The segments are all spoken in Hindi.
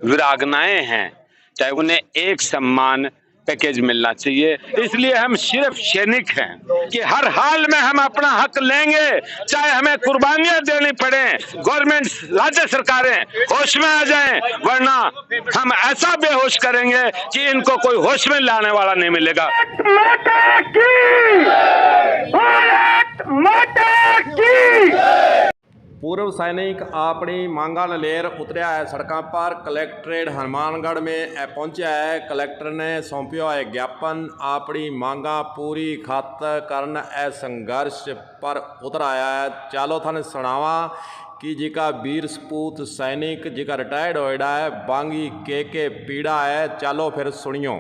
वीरांगनाएं हैं, चाहे उन्हें एक सम्मान पैकेज मिलना चाहिए। इसलिए हम सिर्फ सैनिक हैं कि हर हाल में हम अपना हक लेंगे, चाहे हमें कुर्बानियां देनी पड़े। गवर्नमेंट, राज्य सरकारें होश में आ जाएं, वरना हम ऐसा बेहोश करेंगे कि इनको कोई होश में लाने वाला नहीं मिलेगा। पूर्व सैनिक अपनी मांगा लेर उतरिया है सड़कों पर। कलैक्ट्रेट हनुमानगढ़ में पहुंचा है। कलैक्टर ने सौंपिया है ज्ञापन। अपनी मांगा पूरी खातर करन संघर्ष पर उतर आया है। चलो थाने सुनावा कि जिका वीर सपूत सैनिक जिका रिटायर्ड होया है बांगी के पीड़ा है। चलो फिर सुनियो।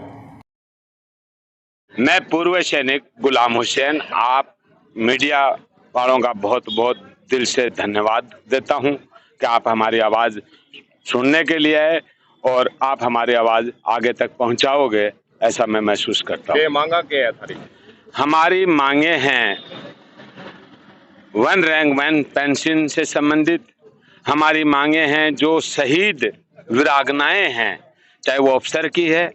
मैं पूर्व सैनिक गुलाम हुसैन आप मीडिया वालों का बहुत बहुत दिल से धन्यवाद देता हूं कि आप हमारी आवाज सुनने के लिए है और आप हमारी आवाज आगे तक पहुंचाओगे, ऐसा मैं महसूस करता हूं। मांगा क्या है थारी? हमारी मांगे हैं वन रैंक वन पेंशन से संबंधित। हमारी मांगे हैं जो शहीद वीरांगनाएं हैं, चाहे वो अफसर की है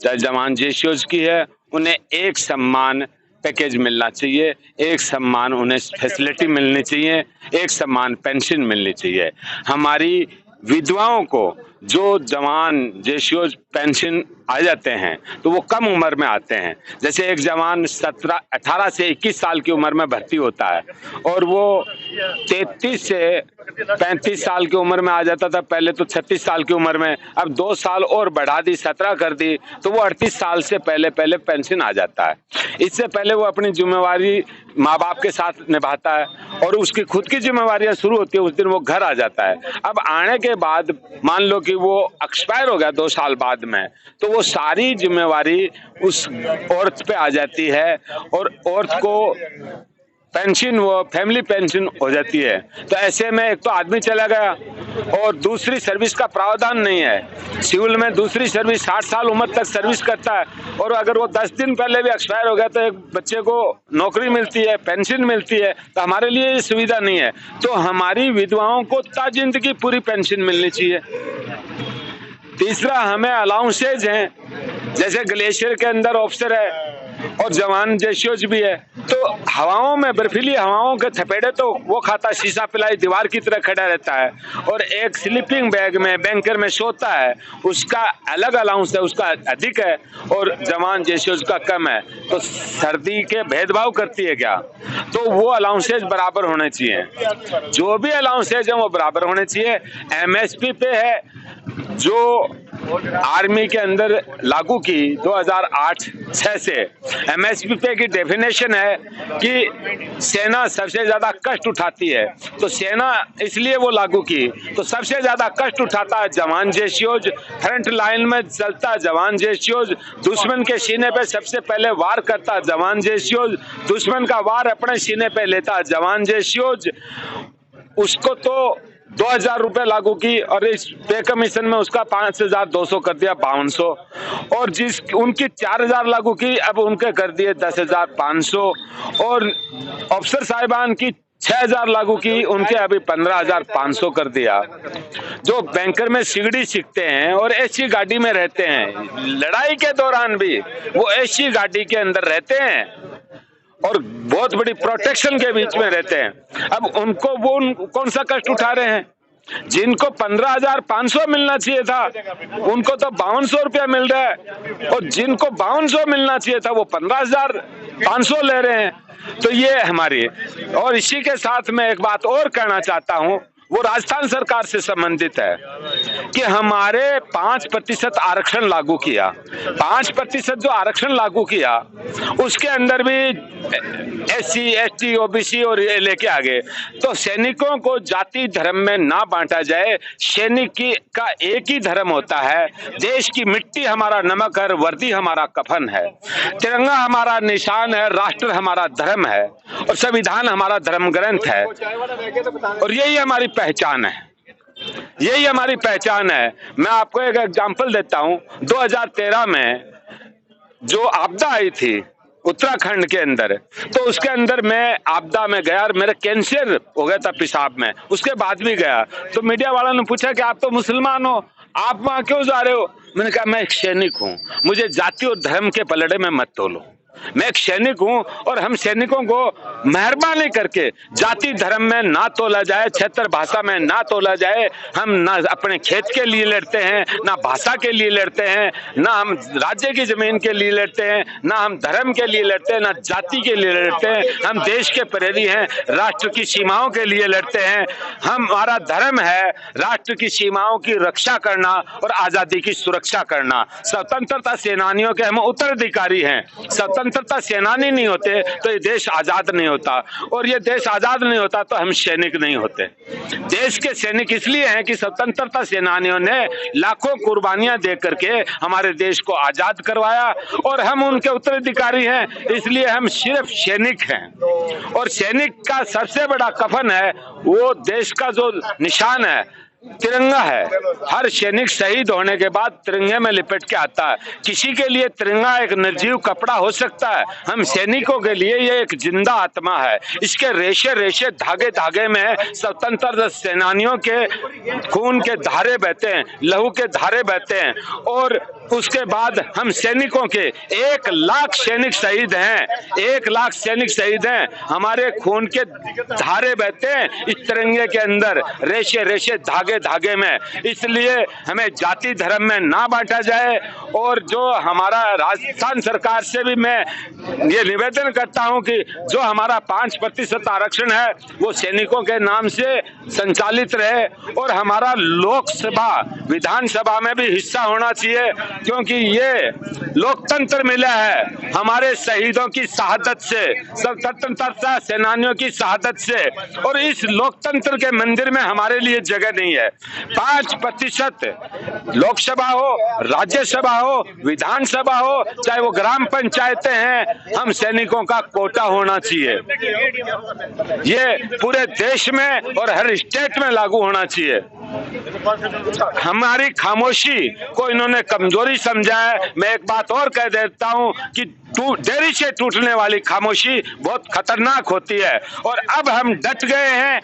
चाहे जवान जेसीओज की है, उन्हें एक सम्मान पैकेज मिलना चाहिए, एक सम्मान उन्हें फैसिलिटी मिलनी चाहिए, एक सम्मान पेंशन मिलनी चाहिए। हमारी विधवाओं को जो जवान जेसीओज पेंशन आ जाते हैं तो वो कम उम्र में आते हैं। जैसे एक जवान 18 से 21 साल की उम्र में भर्ती होता है और वो 33 से 35 साल की उम्र में आ जाता था, पहले तो 36 साल की उम्र में, अब 2 साल और बढ़ा दी, 17 कर दी, तो वो 38 साल से पहले पेंशन आ जाता है। इससे पहले वो अपनी जिम्मेवारी माँ बाप के साथ निभाता है और उसकी खुद की जिम्मेवारियां शुरू होती है, उस दिन वो घर आ जाता है। अब आने के बाद मान लो कि वो एक्सपायर हो गया 2 साल बाद में, तो वो सारी जिम्मेवारी उस औरत पे आ जाती है और औरत को पेंशन, वो फैमिली पेंशन हो जाती है। तो ऐसे में एक तो आदमी चला गया और दूसरी सर्विस का प्रावधान नहीं है। सिविल में दूसरी सर्विस 60 साल उम्र तक सर्विस करता है और अगर वो 10 दिन पहले भी एक्सपायर हो गया तो एक बच्चे को नौकरी मिलती है, पेंशन मिलती है। तो हमारे लिए ये सुविधा नहीं है। तो हमारी विधवाओं को ताजिंदगी पूरी पेंशन मिलनी चाहिए। तीसरा, हमें अलाउंसेज हैं, जैसे ग्लेशियर के अंदर ऑफिसर है और जवान जेसीओज भी है, तो हवाओं में, बर्फीली हवाओं के थपेड़े तो वो खाता, शीशा पिलाई दीवार की तरह खड़ा रहता है और एक स्लीपिंग बैग में बैंकर में सोता है, उसका अलग अलाउंस है, उसका अधिक है और जवान जेसीओज का कम है। तो सर्दी के भेदभाव करती है क्या? तो वो अलाउंसेज बराबर होने चाहिए। जो भी अलाउंसेज है वो बराबर होने चाहिए। एमएसपी पे है जो आर्मी के अंदर लागू की 2008-06 से। एमएसपी पे की डेफिनेशन है कि सेना सबसे ज्यादा कष्ट उठाती है, तो सेना इसलिए वो लागू की। तो सबसे ज्यादा कष्ट उठाता है जवान जेसीओज, फ्रंट लाइन में चलता है जवान जेसीओज, दुश्मन के सीने पे सबसे पहले वार करता है जवान जेसीओज, दुश्मन का वार अपने सीने पे लेता है जवान जेसीओज। उसको तो 2000 रुपए लागू की और इस पे कमीशन में उसका 5200 कर दिया 5200, और जिस उनकी 4000 लागू की, अब उनके कर दिए 10500, और अफसर साहिबान की 6000 लागू की, उनके अभी 15500 कर दिया। जो बैंकर में सिगड़ी सीखते हैं और एसी गाड़ी में रहते हैं, लड़ाई के दौरान भी वो एसी गाड़ी के अंदर रहते हैं और बहुत बड़ी प्रोटेक्शन के बीच में रहते हैं। अब उनको वो कौन सा कष्ट उठा रहे हैं? जिनको 15,500 मिलना चाहिए था उनको तो 5200 रुपया मिल रहा है, और जिनको 5200 मिलना चाहिए था वो 15,500 ले रहे हैं। तो ये हमारी, और इसी के साथ मैं एक बात और कहना चाहता हूँ, वो राजस्थान सरकार से संबंधित है कि हमारे 5% आरक्षण लागू किया। 5% जो आरक्षण लागू किया उसके अंदर भी SC, ST, OBC और ये लेके आ गए। तो सैनिकों को जाति धर्म में ना बांटा जाए। सैनिक की का एक ही धर्म होता है, देश की मिट्टी हमारा नमक है, वर्दी हमारा कफन है, तिरंगा हमारा निशान है, राष्ट्र हमारा धर्म है और संविधान हमारा धर्म ग्रंथ है, और यही हमारी पहचान है। यही हमारी पहचान है। मैं आपको एक एग्जांपल देता हूं। 2013 में जो आपदा आई थी उत्तराखंड के अंदर, तो उसके अंदर मैं आपदा में गया और मेरा कैंसर हो गया था पेशाब में, उसके बाद भी गया। तो मीडिया वालों ने पूछा कि आप तो मुसलमान हो, आप वहां क्यों जा रहे हो? मैंने कहा मैं एक सैनिक हूं, मुझे जाति और धर्म के पलड़े में मत तोलो। मैं एक सैनिक हूं और हम सैनिकों को मेहरबानी करके जाति धर्म में ना तोला जाए, क्षेत्र भाषा में ना तोला जाए। हम ना अपने खेत के लिए लड़ते हैं, ना भाषा के लिए लड़ते हैं, ना हम राज्य की जमीन के लिए लड़ते हैं, ना हम धर्म के लिए लड़ते हैं, ना जाति के लिए लड़ते हैं। हम देश के प्रहरी हैं, राष्ट्र की सीमाओं के लिए लड़ते हैं। हमारा धर्म है राष्ट्र की सीमाओं की रक्षा करना और आजादी की सुरक्षा करना। स्वतंत्रता सेनानियों के हम उत्तराधिकारी हैं। स्वतंत्रता सेनानी नहीं होते तो ये देश आजाद नहीं होता, और ये देश आजाद नहीं होता तो हम सैनिक नहीं होते। देश के सैनिक इसलिए हैं कि स्वतंत्रता सेनानियों ने लाखों कुर्बानियां दे करके हमारे देश को आजाद करवाया, और हम उनके उत्तराधिकारी हैं, इसलिए हम सिर्फ सैनिक हैं। और सैनिक का सबसे बड़ा कफन है वो देश का जो निशान है, तिरंगा है। हर सैनिक शहीद होने के बाद तिरंगे में लिपट के आता है। किसी के लिए तिरंगा एक निर्जीव कपड़ा हो सकता है, हम सैनिकों के लिए ये एक जिंदा आत्मा है। इसके रेशे रेशे धागे धागे में स्वतंत्रता सेनानियों के खून के धारे बहते हैं, लहू के धारे बहते हैं। और उसके बाद हम सैनिकों के 1 लाख सैनिक शहीद हैं, 1 लाख सैनिक शहीद हैं। हमारे खून के धारे बहते हैं इस तिरंगे के अंदर, रेशे रेशे धागे धागे में। इसलिए हमें जाति धर्म में ना बांटा जाए। और जो हमारा राजस्थान सरकार से भी मैं ये निवेदन करता हूं कि जो हमारा 5% आरक्षण है वो सैनिकों के नाम से संचालित रहे, और हमारा लोकसभा विधानसभा में भी हिस्सा होना चाहिए, क्योंकि ये लोकतंत्र मिला है हमारे शहीदों की शहादत से, स्वतंत्रता सेनानियों की शहादत से। और इस लोकतंत्र के मंदिर में हमारे लिए जगह नहीं है। 5% लोकसभा हो, राज्यसभा हो, विधानसभा हो, चाहे वो ग्राम पंचायतें हैं, हम सैनिकों का कोटा होना चाहिए। ये पूरे देश में और हर स्टेट में लागू होना चाहिए। हमारी खामोशी को इन्होंने कमजोरी समझा है। मैं एक बात और कह देता हूं कि देरी से टूटने वाली खामोशी बहुत खतरनाक होती है। और अब हम डट गए हैं,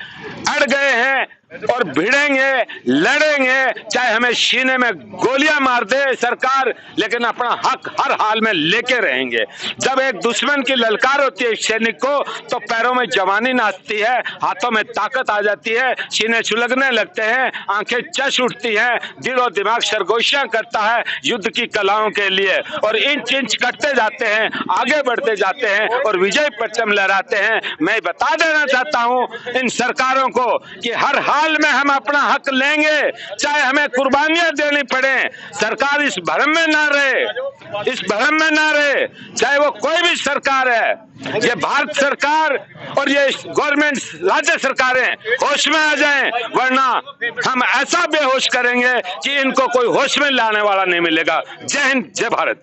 अड़ गए हैं और भिड़ेंगे, लड़ेंगे, चाहे हमें सीने में गोलियां मार दे सरकार, लेकिन अपना हक हर हाल में लेके रहेंगे। जब एक दुश्मन की ललकार होती है सैनिक को, तो पैरों में जवानी नाचती है, हाथों में ताकत आ जाती है, सीने छुलकने लगते हैं, आंखें चश उठती हैं, दिल और दिमाग सरगोशियां करता है युद्ध की कलाओं के लिए। और इंच इंच कटते जाते हैं, आगे बढ़ते जाते हैं और विजय परचम लहराते हैं। मैं बता देना चाहता हूं इन सरकारों को कि हर हाल में हम अपना हक लेंगे, चाहे हमें कुर्बानियां देनी पड़े। सरकार इस भ्रम में ना रहे, इस भ्रम में ना रहे, चाहे वो कोई भी सरकार है। ये भारत सरकार और ये गवर्नमेंट राज्य सरकारें होश में आ जाएं, वरना हम ऐसा बेहोश करेंगे कि इनको कोई होश में लाने वाला नहीं मिलेगा। जय हिंद, जय भारत।